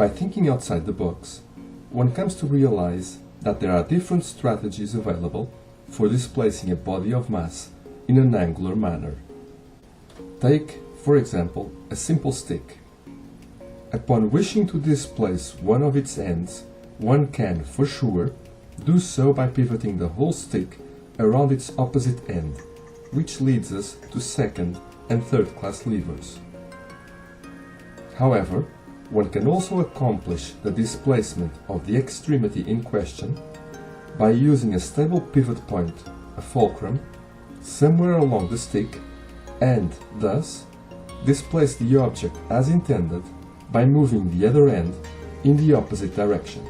By thinking outside the box, one comes to realize that there are different strategies available for displacing a body of mass in an angular manner. Take, for example, a simple stick. Upon wishing to displace one of its ends, one can, for sure, do so by pivoting the whole stick around its opposite end, which leads us to second and third class levers. However, one can also accomplish the displacement of the extremity in question by using a stable pivot point, a fulcrum, somewhere along the stick, and thus displace the object as intended by moving the other end in the opposite direction.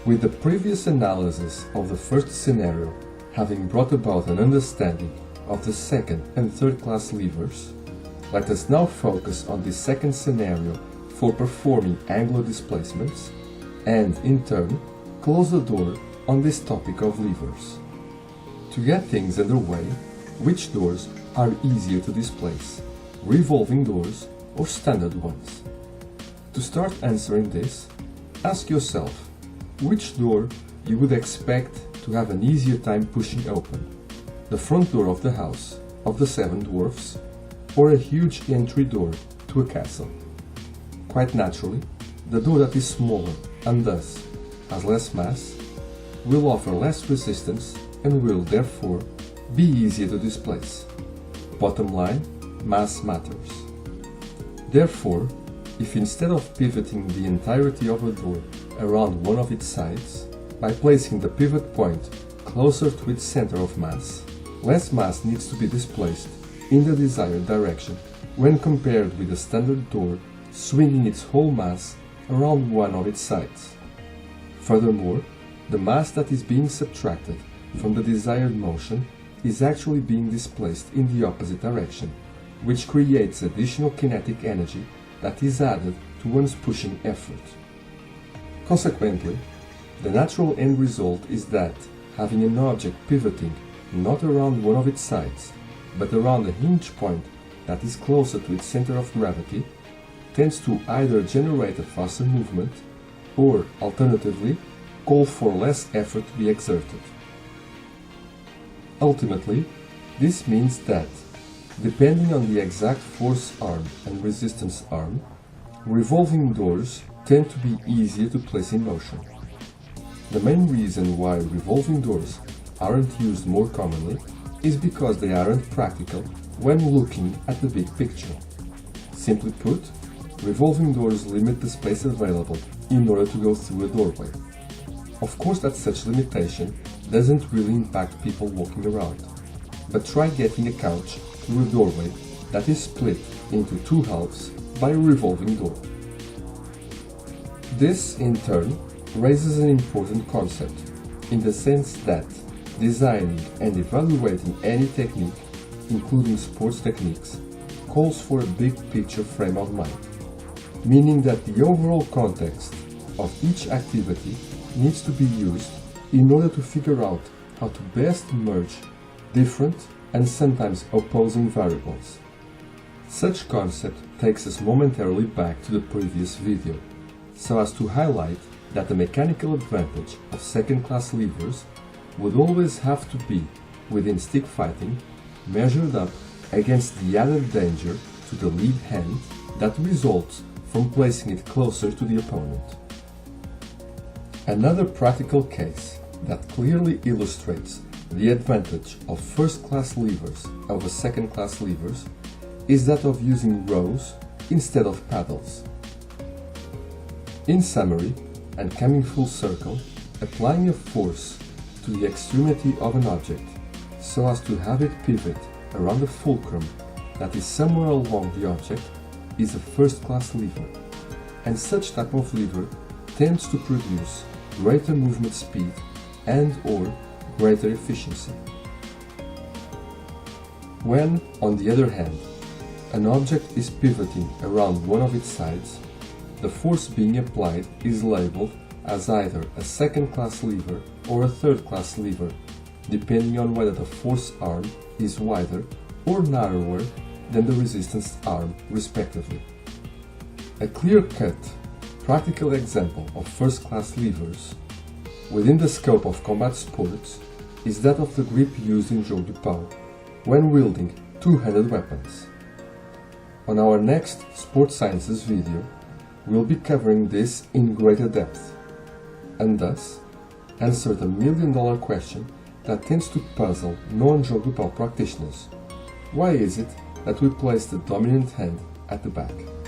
With the previous analysis of the first scenario having brought about an understanding of the second and third class levers, let us now focus on the second scenario for performing angular displacements and, in turn, close the door on this topic of levers. To get things underway, which doors are easier to displace, revolving doors or standard ones? To start answering this, ask yourself which door you would expect to have an easier time pushing open: the front door of the house of the Seven Dwarfs, or a huge entry door to a castle. Quite naturally, the door that is smaller and thus has less mass will offer less resistance and will therefore be easier to displace. Bottom line, mass matters. Therefore, if instead of pivoting the entirety of a door around one of its sides, by placing the pivot point closer to its center of mass, less mass needs to be displaced in the desired direction when compared with a standard door swinging its whole mass around one of its sides. Furthermore, the mass that is being subtracted from the desired motion is actually being displaced in the opposite direction, which creates additional kinetic energy that is added to one's pushing effort. Consequently, the natural end result is that having an object pivoting not around one of its sides, but around a hinge point that is closer to its center of gravity, tends to either generate a faster movement or, alternatively, call for less effort to be exerted. Ultimately, this means that, depending on the exact force arm and resistance arm, revolving doors tend to be easier to place in motion. The main reason why revolving doors aren't used more commonly is because they aren't practical when looking at the big picture. Simply put, revolving doors limit the space available in order to go through a doorway. Of course that such limitation doesn't really impact people walking around, but try getting a couch through a doorway that is split into two halves by a revolving door. This, in turn, raises an important concept, in the sense that designing and evaluating any technique, including sports techniques, calls for a big picture frame of mind, meaning that the overall context of each activity needs to be used in order to figure out how to best merge different and sometimes opposing variables. Such concept takes us momentarily back to the previous video, so as to highlight that the mechanical advantage of second-class levers would always have to be, within stick fighting, measured up against the added danger to the lead hand that results from placing it closer to the opponent. Another practical case that clearly illustrates the advantage of first-class levers over second-class levers is that of using rows instead of paddles. In summary, and coming full circle, applying a force to the extremity of an object so as to have it pivot around a fulcrum that is somewhere along the object is a first-class lever, and such type of lever tends to produce greater movement speed and/or greater efficiency. When, on the other hand, an object is pivoting around one of its sides, the force being applied is labeled as either a second-class lever or a third-class lever, depending on whether the force arm is wider or narrower than the resistance arm, respectively. A clear-cut practical example of first-class levers within the scope of combat sports is that of the grip used in JdP when wielding two-handed weapons. On our next Sports Sciences video, we'll be covering this in greater depth, and thus answer the million-dollar question that tends to puzzle non-JdP practitioners. Why is it that we place the dominant hand at the back?